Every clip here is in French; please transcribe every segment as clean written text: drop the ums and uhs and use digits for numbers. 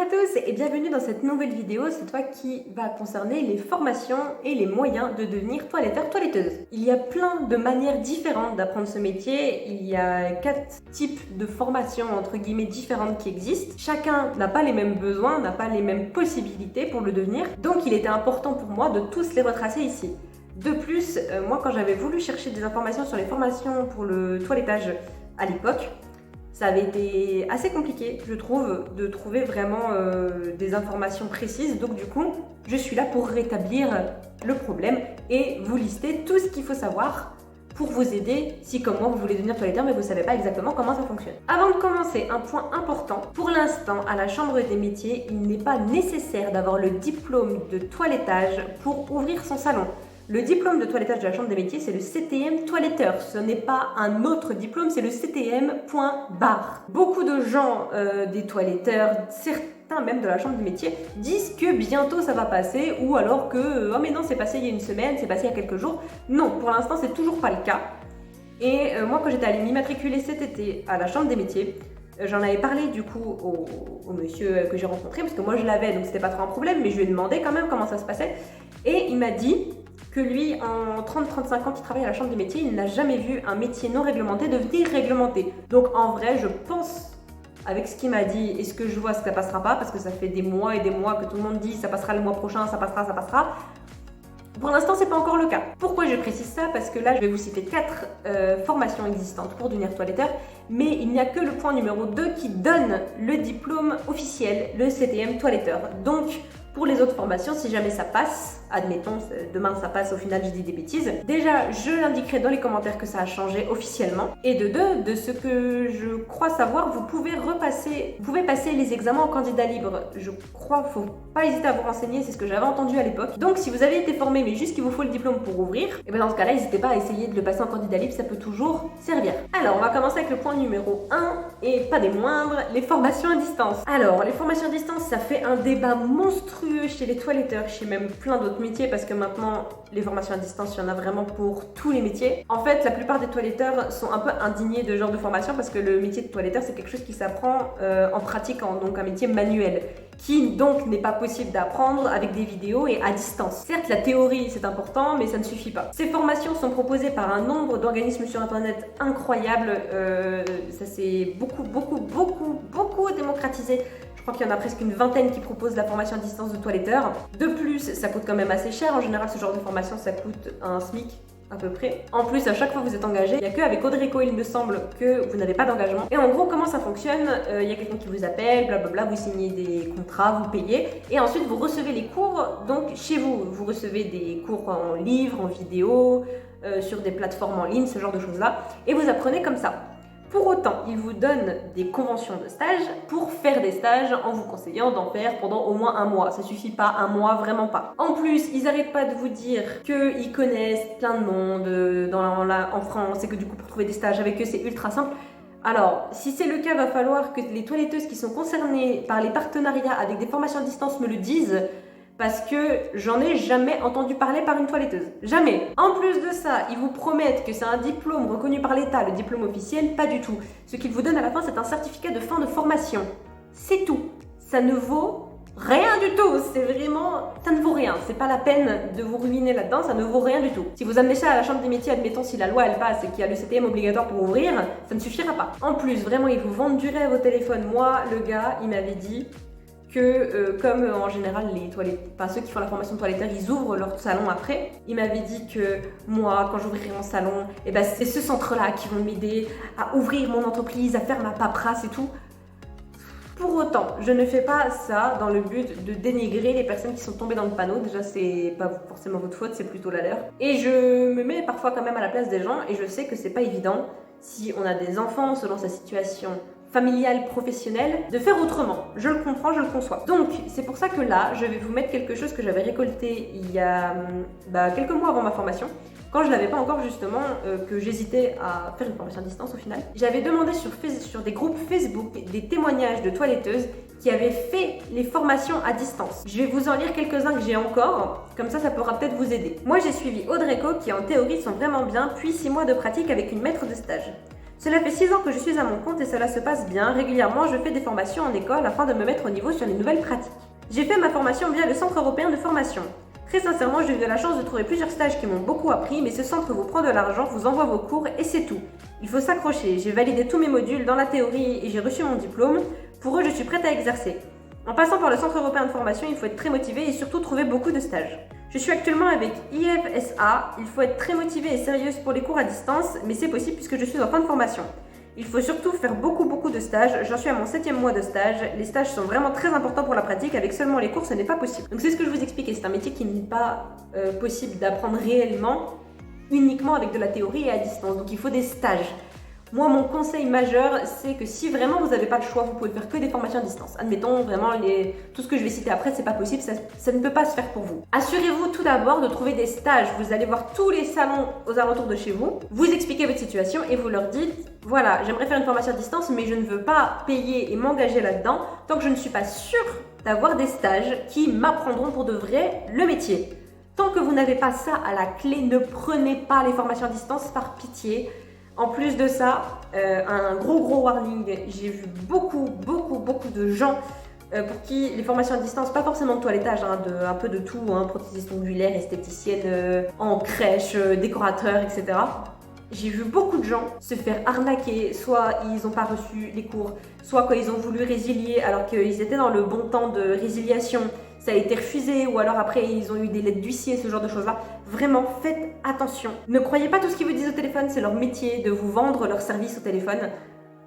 à tous et bienvenue dans cette nouvelle vidéo, cette fois qui va concerner les formations et les moyens de devenir toiletteur, toiletteuse. Il y a plein de manières différentes d'apprendre ce métier, il y a 4 types de formations entre guillemets différentes qui existent. Chacun n'a pas les mêmes besoins, n'a pas les mêmes possibilités pour le devenir, donc il était important pour moi de tous les retracer ici. De plus, moi quand j'avais voulu chercher des informations sur les formations pour le toilettage à l'époque, ça avait été assez compliqué, je trouve, de trouver vraiment des informations précises. Donc du coup, je suis là pour rétablir le problème et vous lister tout ce qu'il faut savoir pour vous aider si, comme moi, vous voulez devenir toiletteur mais vous ne savez pas exactement comment ça fonctionne. Avant de commencer, un point important. Pour l'instant, à la Chambre des métiers, il n'est pas nécessaire d'avoir le diplôme de toilettage pour ouvrir son salon. Le diplôme de toilettage de la Chambre des métiers, c'est le CTM toiletteur. Ce n'est pas un autre diplôme, c'est le CTM point barre. Beaucoup de gens, des toiletteurs, certains même de la Chambre des métiers, disent que bientôt ça va passer ou alors que oh mais non, c'est passé il y a une semaine, c'est passé il y a quelques jours. Non, pour l'instant, c'est toujours pas le cas. Et moi, quand j'étais allée m'immatriculer cet été à la Chambre des métiers, j'en avais parlé du coup au monsieur que j'ai rencontré parce que moi je l'avais donc c'était pas trop un problème, mais je lui ai demandé quand même comment ça se passait et il m'a dit que lui, en 30-35 ans qu'il travaille à la Chambre des métiers, il n'a jamais vu un métier non réglementé devenir réglementé. Donc en vrai, je pense, avec ce qu'il m'a dit et ce que je vois, que ça passera pas, parce que ça fait des mois et des mois que tout le monde dit ça passera le mois prochain, ça passera, ça passera. Pour l'instant, c'est pas encore le cas. Pourquoi je précise ça? Parce que là, je vais vous citer 4 formations existantes pour devenir toiletteur, mais il n'y a que le point numéro 2 qui donne le diplôme officiel, le CTM toiletteur. Donc, pour les autres formations, si jamais ça passe, admettons, demain ça passe, au final je dis des bêtises, déjà je l'indiquerai dans les commentaires que ça a changé officiellement. Et de deux, de ce que je crois savoir, vous pouvez passer les examens en candidat libre. Je crois, faut pas hésiter à vous renseigner, c'est ce que j'avais entendu à l'époque. Donc si vous avez été formé mais juste qu'il vous faut le diplôme pour ouvrir, et bien dans ce cas-là, n'hésitez pas à essayer de le passer en candidat libre, ça peut toujours servir. Alors on va commencer avec le point numéro 1, et pas des moindres, les formations à distance. Alors les formations à distance, ça fait un débat monstrueux chez les toiletteurs, chez même plein d'autres métiers, parce que maintenant les formations à distance, il y en a vraiment pour tous les métiers. En fait, la plupart des toiletteurs sont un peu indignés de ce genre de formation parce que le métier de toiletteur, c'est quelque chose qui s'apprend en pratiquant, donc un métier manuel, qui donc n'est pas possible d'apprendre avec des vidéos et à distance. Certes, la théorie c'est important, mais ça ne suffit pas. Ces formations sont proposées par un nombre d'organismes sur internet incroyable, ça s'est beaucoup démocratisé. Je crois qu'il y en a presque une vingtaine qui proposent la formation à distance de toiletteur. De plus, ça coûte quand même assez cher. En général, ce genre de formation, ça coûte un SMIC à peu près. En plus, à chaque fois que vous êtes engagé, il n'y a qu'avec Audreco, il me semble, que vous n'avez pas d'engagement. Et en gros, comment ça fonctionne? Il y a quelqu'un qui vous appelle, blablabla, vous signez des contrats, vous payez, et ensuite vous recevez les cours donc chez vous. Vous recevez des cours en livre, en vidéo, sur des plateformes en ligne, ce genre de choses-là, et vous apprenez comme ça. Pour autant, ils vous donnent des conventions de stage pour faire des stages en vous conseillant d'en faire pendant au moins un mois. Ça suffit pas, un mois, vraiment pas. En plus, ils n'arrêtent pas de vous dire qu'ils connaissent plein de monde en France et que du coup pour trouver des stages avec eux c'est ultra simple. Alors, si c'est le cas, va falloir que les toiletteuses qui sont concernées par les partenariats avec des formations à distance me le disent. Parce que j'en ai jamais entendu parler par une toiletteuse. Jamais. En plus de ça, ils vous promettent que c'est un diplôme reconnu par l'État, le diplôme officiel, pas du tout. Ce qu'ils vous donnent à la fin, c'est un certificat de fin de formation. C'est tout. Ça ne vaut rien du tout. C'est vraiment... ça ne vaut rien. C'est pas la peine de vous ruiner là-dedans, ça ne vaut rien du tout. Si vous amenez ça à la Chambre des métiers, admettons si la loi elle passe et qu'il y a le CTM obligatoire pour ouvrir, ça ne suffira pas. En plus, vraiment, ils vous vendent du rêve au téléphone. Moi, le gars, il m'avait dit que comme en général ceux qui font la formation de toiletteur, ils ouvrent leur salon après. Il m'avait dit que moi, quand j'ouvrirai mon salon, et ben c'est ce centre-là qui vont m'aider à ouvrir mon entreprise, à faire ma paperasse et tout. Pour autant, je ne fais pas ça dans le but de dénigrer les personnes qui sont tombées dans le panneau. Déjà, c'est pas forcément votre faute, c'est plutôt la leur. Et je me mets parfois quand même à la place des gens et je sais que c'est pas évident si on a des enfants selon sa situation familiale, professionnelle, de faire autrement. Je le comprends, je le conçois. Donc, c'est pour ça que là, je vais vous mettre quelque chose que j'avais récolté il y a quelques mois avant ma formation, quand je l'avais pas encore justement, que j'hésitais à faire une formation à distance au final. J'avais demandé sur des groupes Facebook des témoignages de toiletteuses qui avaient fait les formations à distance. Je vais vous en lire quelques-uns que j'ai encore, comme ça pourra peut-être vous aider. Moi, j'ai suivi Audreco qui en théorie sont vraiment bien, puis 6 mois de pratique avec une maître de stage. Cela fait 6 ans que je suis à mon compte et cela se passe bien. Régulièrement, je fais des formations en école afin de me mettre au niveau sur les nouvelles pratiques. J'ai fait ma formation via le Centre européen de formation. Très sincèrement, j'ai eu la chance de trouver plusieurs stages qui m'ont beaucoup appris, mais ce centre vous prend de l'argent, vous envoie vos cours et c'est tout. Il faut s'accrocher. J'ai validé tous mes modules dans la théorie et j'ai reçu mon diplôme. Pour eux, je suis prête à exercer. En passant par le Centre européen de formation, il faut être très motivé et surtout trouver beaucoup de stages. Je suis actuellement avec IFSA. Il faut être très motivé et sérieuse pour les cours à distance, mais c'est possible puisque je suis en fin de formation. Il faut surtout faire beaucoup de stages. J'en suis à mon 7e mois de stage. Les stages sont vraiment très importants pour la pratique. Avec seulement les cours, ce n'est pas possible. Donc c'est ce que je vous expliquais. C'est un métier qui n'est pas possible d'apprendre réellement uniquement avec de la théorie et à distance. Donc il faut des stages. Moi, mon conseil majeur, c'est que si vraiment vous n'avez pas le choix, vous pouvez faire que des formations à distance. Admettons, vraiment, tout ce que je vais citer après, c'est pas possible, ça ne peut pas se faire pour vous. Assurez-vous tout d'abord de trouver des stages. Vous allez voir tous les salons aux alentours de chez vous, vous expliquez votre situation et vous leur dites « Voilà, j'aimerais faire une formation à distance, mais je ne veux pas payer et m'engager là-dedans tant que je ne suis pas sûre d'avoir des stages qui m'apprendront pour de vrai le métier. » Tant que vous n'avez pas ça à la clé, ne prenez pas les formations à distance par pitié. En plus de ça, un gros warning, j'ai vu beaucoup de gens pour qui les formations à distance, pas forcément de toilettage, un peu de tout, prothésiste ongulaire, esthéticienne, en crèche, décorateur, etc. J'ai vu beaucoup de gens se faire arnaquer, soit ils n'ont pas reçu les cours, soit quand ils ont voulu résilier alors qu'ils étaient dans le bon temps de résiliation, ça a été refusé, ou alors après ils ont eu des lettres d'huissier, ce genre de choses-là. Vraiment, faites attention. Ne croyez pas tout ce qu'ils vous disent au téléphone, c'est leur métier de vous vendre leur service au téléphone.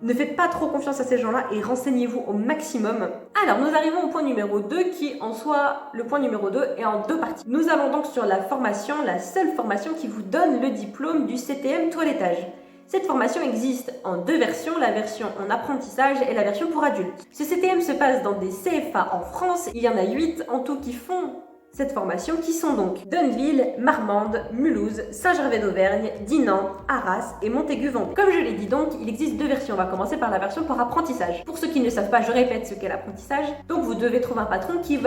Ne faites pas trop confiance à ces gens-là et renseignez-vous au maximum. Alors, nous arrivons au point numéro 2 qui, en soi, le point numéro 2 est en 2 parties. Nous allons donc sur la formation, la seule formation qui vous donne le diplôme du CTM toilettage. Cette formation existe en 2 versions, la version en apprentissage et la version pour adultes. Ce CTM se passe dans des CFA en France, il y en a 8 en tout qui font cette formation, qui sont donc Donneville, Marmande, Mulhouse, Saint-Gervais d'Auvergne, Dinan, Arras et Montaigu-Vendée. Comme je l'ai dit donc, il existe 2 versions. On va commencer par la version pour apprentissage. Pour ceux qui ne savent pas, je répète ce qu'est l'apprentissage. Donc vous devez trouver un patron qui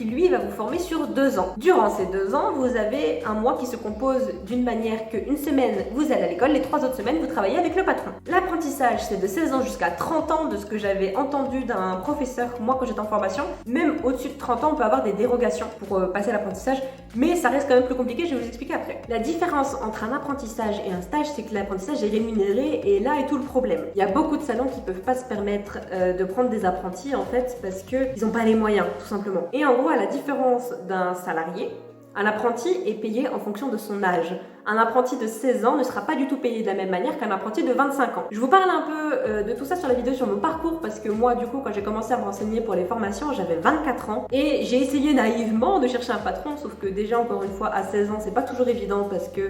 lui va vous former sur 2 ans. Durant ces 2 ans, vous avez un mois qui se compose d'une manière qu'une semaine vous allez à l'école, les 3 autres semaines vous travaillez avec le patron. L'apprentissage, c'est de 16 ans jusqu'à 30 ans, de ce que j'avais entendu d'un professeur, moi quand j'étais en formation. Même au-dessus de 30 ans, on peut avoir des dérogations pour passer l'apprentissage, mais ça reste quand même plus compliqué, je vais vous expliquer après. La différence entre un apprentissage et un stage, c'est que l'apprentissage est rémunéré et là est tout le problème. Il y a beaucoup de salons qui peuvent pas se permettre de prendre des apprentis en fait parce qu'ils n'ont pas les moyens tout simplement. Et en gros, à la différence d'un salarié, un apprenti est payé en fonction de son âge. Un apprenti de 16 ans ne sera pas du tout payé de la même manière qu'un apprenti de 25 ans. Je vous parle un peu de tout ça sur la vidéo sur mon parcours parce que moi, du coup, quand j'ai commencé à me renseigner pour les formations, j'avais 24 ans et j'ai essayé naïvement de chercher un patron, sauf que déjà, encore une fois, à 16 ans, c'est pas toujours évident parce que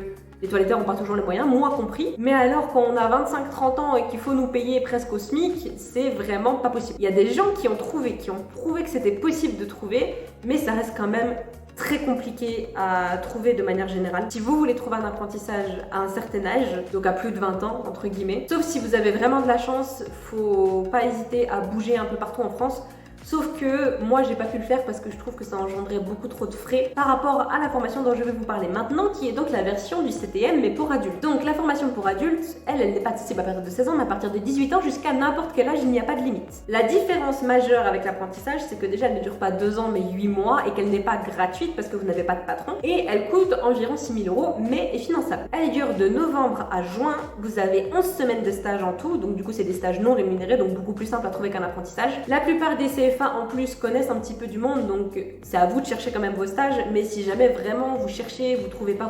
les toiletteurs n'ont pas toujours les moyens, moi compris. Mais alors, quand on a 25-30 ans et qu'il faut nous payer presque au SMIC, c'est vraiment pas possible. Il y a des gens qui ont prouvé que c'était possible de trouver, mais ça reste quand même très compliqué à trouver de manière générale. Si vous voulez trouver un apprentissage à un certain âge, donc à plus de 20 ans, entre guillemets, sauf si vous avez vraiment de la chance, faut pas hésiter à bouger un peu partout en France. Sauf que moi j'ai pas pu le faire parce que je trouve que ça engendrait beaucoup trop de frais par rapport à la formation dont je vais vous parler maintenant, qui est donc la version du CTM mais pour adultes. Donc la formation pour adultes, elle n'est pas accessible à partir de 16 ans mais à partir de 18 ans jusqu'à n'importe quel âge, il n'y a pas de limite. La différence majeure avec l'apprentissage, c'est que déjà elle ne dure pas 2 ans mais 8 mois et qu'elle n'est pas gratuite parce que vous n'avez pas de patron et elle coûte environ 6 000 € mais est finançable. Elle dure de novembre à juin, vous avez 11 semaines de stage en tout, donc du coup c'est des stages non rémunérés donc beaucoup plus simple à trouver qu'un apprentissage. La plupart des CFA en plus connaissent un petit peu du monde, donc c'est à vous de chercher quand même vos stages, mais si jamais vraiment vous cherchez, vous trouvez pas,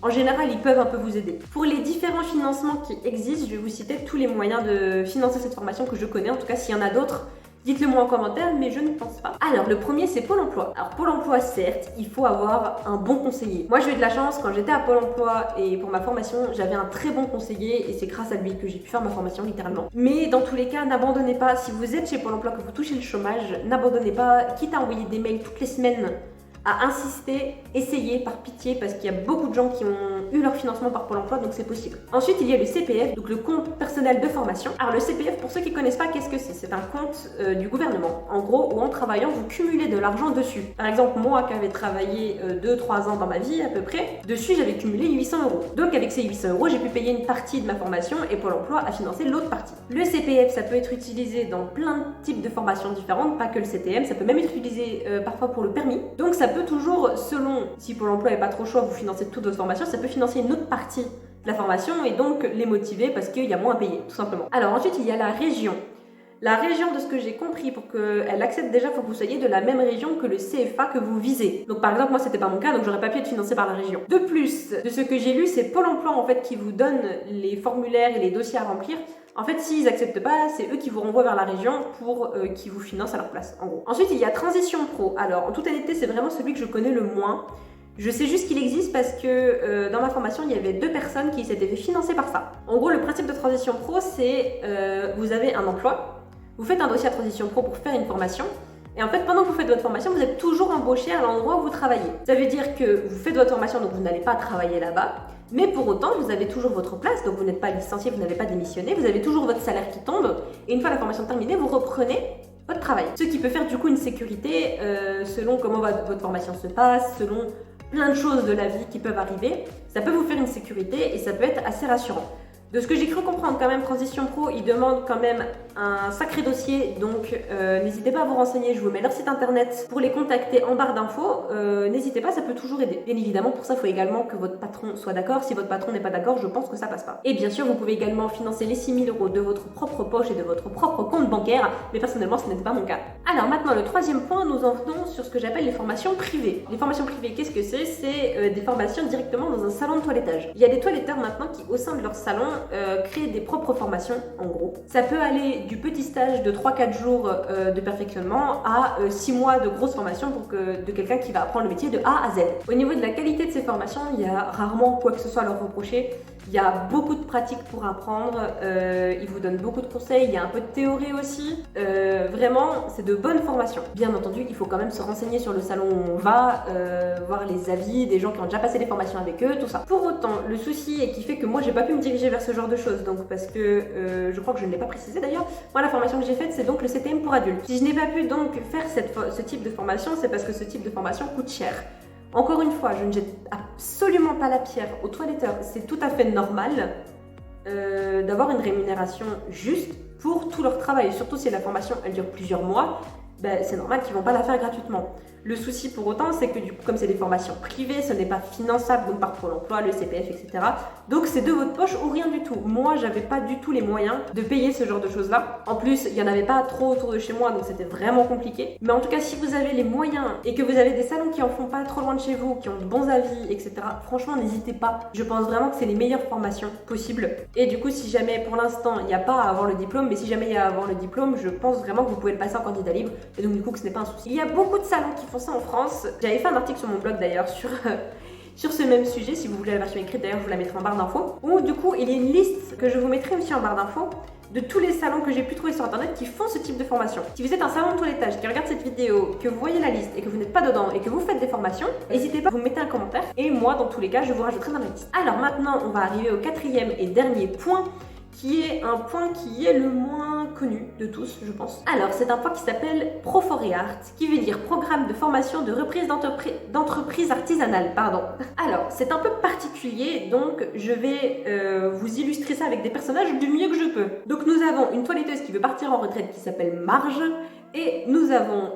en général ils peuvent un peu vous aider. Pour les différents financements qui existent, je vais vous citer tous les moyens de financer cette formation que je connais, en tout cas s'il y en a d'autres, dites-le moi en commentaire, mais je ne pense pas. Alors, le premier, c'est Pôle emploi. Alors, Pôle emploi, certes, il faut avoir un bon conseiller. Moi, j'ai eu de la chance, quand j'étais à Pôle emploi et pour ma formation, j'avais un très bon conseiller et c'est grâce à lui que j'ai pu faire ma formation, littéralement. Mais dans tous les cas, n'abandonnez pas. Si vous êtes chez Pôle emploi, que vous touchez le chômage, n'abandonnez pas. Quitte à envoyer des mails toutes les semaines à insister, essayer par pitié parce qu'il y a beaucoup de gens qui ont eu leur financement par Pôle emploi, donc c'est possible. Ensuite, il y a le CPF, donc le compte personnel de formation. Alors le CPF, pour ceux qui ne connaissent pas, qu'est-ce que c'est? C'est un compte du gouvernement, en gros, où en travaillant, vous cumulez de l'argent dessus. Par exemple, moi qui avais travaillé 2-3 ans dans ma vie à peu près, dessus j'avais cumulé 800 euros. Donc avec ces 800 euros, j'ai pu payer une partie de ma formation et Pôle emploi a financé l'autre partie. Le CPF, ça peut être utilisé dans plein de types de formations différentes, pas que le CTM, ça peut même être utilisé parfois pour le permis. Donc ça peut toujours, selon si Pôle emploi n'est pas trop chaud, vous financez toute votre formation, ça peut financer une autre partie de la formation et donc les motiver parce qu'il y a moins à payer, tout simplement. Alors ensuite, il y a la région. La région, de ce que j'ai compris, pour qu'elle accepte déjà, il faut que vous soyez de la même région que le CFA que vous visez. Donc par exemple, moi c'était pas mon cas, donc j'aurais pas pu être financée par la région. De plus, de ce que j'ai lu, c'est Pôle emploi en fait qui vous donne les formulaires et les dossiers à remplir. En fait, s'ils n'acceptent pas, c'est eux qui vous renvoient vers la région pour qu'ils vous financent à leur place, en gros. Ensuite, il y a Transition Pro. Alors, en toute honnêteté, c'est vraiment celui que je connais le moins. Je sais juste qu'il existe parce que dans ma formation, il y avait 2 personnes qui s'étaient fait financer par ça. En gros, le principe de Transition Pro, c'est vous avez un emploi, vous faites un dossier à Transition Pro pour faire une formation, et en fait, pendant que vous faites votre formation, vous êtes toujours embauché à l'endroit où vous travaillez. Ça veut dire que vous faites votre formation, donc vous n'allez pas travailler là-bas, mais pour autant, vous avez toujours votre place, donc vous n'êtes pas licencié, vous n'avez pas démissionné, vous avez toujours votre salaire qui tombe, et une fois la formation terminée, vous reprenez votre travail. Ce qui peut faire du coup une sécurité selon comment votre formation se passe, selon plein de choses de la vie qui peuvent arriver. Ça peut vous faire une sécurité et ça peut être assez rassurant. De ce que j'ai cru comprendre quand même, Transition Pro, ils demandent quand même un sacré dossier, donc n'hésitez pas à vous renseigner, je vous mets leur site internet pour les contacter en barre d'infos, n'hésitez pas, ça peut toujours aider. Bien évidemment, pour ça, il faut également que votre patron soit d'accord. Si votre patron n'est pas d'accord, je pense que ça passe pas. Et bien sûr, vous pouvez également financer les 6 000 euros de votre propre poche et de votre propre compte bancaire, mais personnellement, ce n'était pas mon cas. Alors maintenant, le troisième point, nous en venons sur ce que j'appelle les formations privées. Les formations privées, qu'est-ce que c'est? C'est des formations directement dans un salon de toilettage. Il y a des toiletteurs maintenant qui, au sein de leur salon, créent des propres formations, en gros. Ça peut aller du petit stage de 3-4 jours de perfectionnement à 6 mois de grosse formation de quelqu'un qui va apprendre le métier de A à Z. Au niveau de la qualité de ces formations, il y a rarement quoi que ce soit à leur reprocher. Il y a beaucoup de pratiques pour apprendre, ils vous donnent beaucoup de conseils, il y a un peu de théorie aussi. Vraiment, c'est de bonnes formations. Bien entendu, il faut quand même se renseigner sur le salon où on va, voir les avis des gens qui ont déjà passé des formations avec eux, tout ça. Pour autant, le souci est qui fait que moi, j'ai pas pu me diriger vers ce genre de choses, donc parce que je crois que je ne l'ai pas précisé d'ailleurs. Moi, la formation que j'ai faite, c'est donc le CTM pour adultes. Si je n'ai pas pu donc faire ce type de formation, c'est parce que ce type de formation coûte cher. Encore une fois, je ne jette absolument pas la pierre aux toiletteurs. C'est tout à fait normal d'avoir une rémunération juste pour tout leur travail. Surtout si la formation elle dure plusieurs mois, ben, c'est normal qu'ils ne vont pas la faire gratuitement. Le souci pour autant, c'est que du coup, comme c'est des formations privées, ce n'est pas finançable donc par Pôle emploi, le CPF, etc. Donc c'est de votre poche ou rien du tout. Moi, j'avais pas du tout les moyens de payer ce genre de choses-là. En plus, il n'y en avait pas trop autour de chez moi, donc c'était vraiment compliqué. Mais en tout cas, si vous avez les moyens et que vous avez des salons qui en font pas trop loin de chez vous, qui ont de bons avis, etc., franchement, n'hésitez pas. Je pense vraiment que c'est les meilleures formations possibles. Et du coup, si jamais pour l'instant, il n'y a pas à avoir le diplôme, mais si jamais il y a à avoir le diplôme, je pense vraiment que vous pouvez le passer en candidat libre. Et donc du coup, que ce n'est pas un souci. Il y a beaucoup de salons qui font ça en France. J'avais fait un article sur mon blog d'ailleurs sur ce même sujet. Si vous voulez la version écrite d'ailleurs, je vous la mettrai en barre d'infos. Où du coup, il y a une liste que je vous mettrai aussi en barre d'infos de tous les salons que j'ai pu trouver sur internet qui font ce type de formation. Si vous êtes un salon de toilettage qui regarde cette vidéo, que vous voyez la liste et que vous n'êtes pas dedans et que vous faites des formations, n'hésitez pas à vous mettre un commentaire et moi dans tous les cas je vous rajouterai dans la liste. Alors maintenant on va arriver au quatrième et dernier point, qui est un point qui est le moins connu de tous, je pense. Alors, c'est un point qui s'appelle Pro4Art, qui veut dire Programme de formation de reprise d'entreprise artisanale, pardon. Alors, c'est un peu particulier, donc je vais vous illustrer ça avec des personnages du mieux que je peux. Donc, nous avons une toiletteuse qui veut partir en retraite qui s'appelle Marge, et nous avons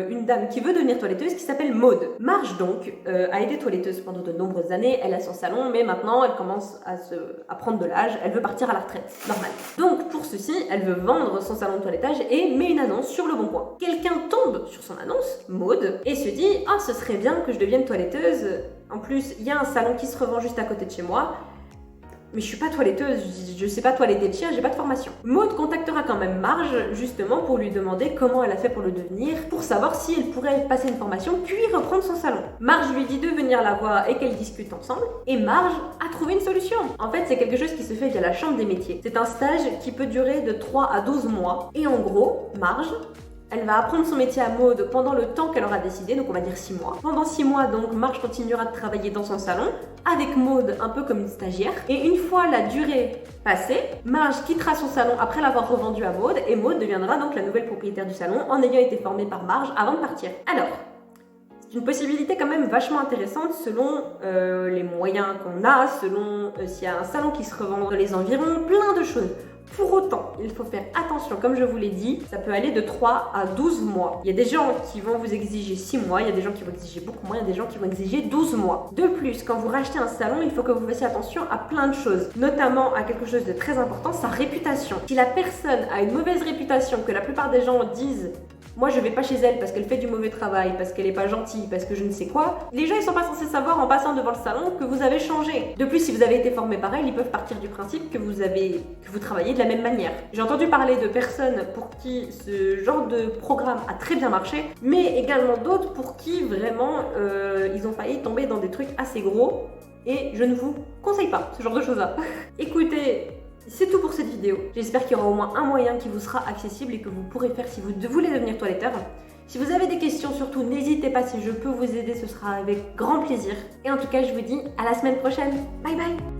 une dame qui veut devenir toiletteuse qui s'appelle Maude. Marge donc a été toiletteuse pendant de nombreuses années, elle a son salon, mais maintenant elle commence à prendre de l'âge, elle veut partir à la retraite, normal. Donc pour ceci, elle veut vendre son salon de toilettage et met une annonce sur Le Bon Coin. Quelqu'un tombe sur son annonce, Maude, et se dit « Ah, ce serait bien que je devienne toiletteuse, en plus il y a un salon qui se revend juste à côté de chez moi. » Mais je suis pas toiletteuse, je sais pas toiletter le chien, j'ai pas de formation. Maude contactera quand même Marge, justement, pour lui demander comment elle a fait pour le devenir, pour savoir si elle pourrait passer une formation, puis reprendre son salon. Marge lui dit de venir la voir et qu'elle discute ensemble, et Marge a trouvé une solution. En fait, c'est quelque chose qui se fait via la chambre des métiers. C'est un stage qui peut durer de 3 à 12 mois, et en gros, Marge, Elle va apprendre son métier à Maud pendant le temps qu'elle aura décidé, donc on va dire 6 mois. Pendant 6 mois, donc, Marge continuera de travailler dans son salon avec Maud un peu comme une stagiaire. Et une fois la durée passée, Marge quittera son salon après l'avoir revendu à Maud et Maud deviendra donc la nouvelle propriétaire du salon en ayant été formée par Marge avant de partir. Alors, c'est une possibilité quand même vachement intéressante selon les moyens qu'on a, selon s'il y a un salon qui se revend dans les environs, plein de choses. Pour autant, il faut faire attention, comme je vous l'ai dit, ça peut aller de 3 à 12 mois. Il y a des gens qui vont vous exiger 6 mois, il y a des gens qui vont exiger beaucoup moins, il y a des gens qui vont exiger 12 mois. De plus, quand vous rachetez un salon, il faut que vous fassiez attention à plein de choses, notamment à quelque chose de très important, sa réputation. Si la personne a une mauvaise réputation, que la plupart des gens disent moi je vais pas chez elle parce qu'elle fait du mauvais travail, parce qu'elle est pas gentille, parce que je ne sais quoi, les gens ils sont pas censés savoir en passant devant le salon que vous avez changé. De plus, si vous avez été formé par elle, ils peuvent partir du principe que vous travaillez de la même manière. J'ai entendu parler de personnes pour qui ce genre de programme a très bien marché, mais également d'autres pour qui vraiment ils ont failli tomber dans des trucs assez gros et je ne vous conseille pas ce genre de choses-là. Écoutez, c'est tout pour cette vidéo. J'espère qu'il y aura au moins un moyen qui vous sera accessible et que vous pourrez faire si vous voulez devenir toiletteur. Si vous avez des questions, surtout n'hésitez pas, si je peux vous aider, ce sera avec grand plaisir. Et en tout cas, je vous dis à la semaine prochaine. Bye bye!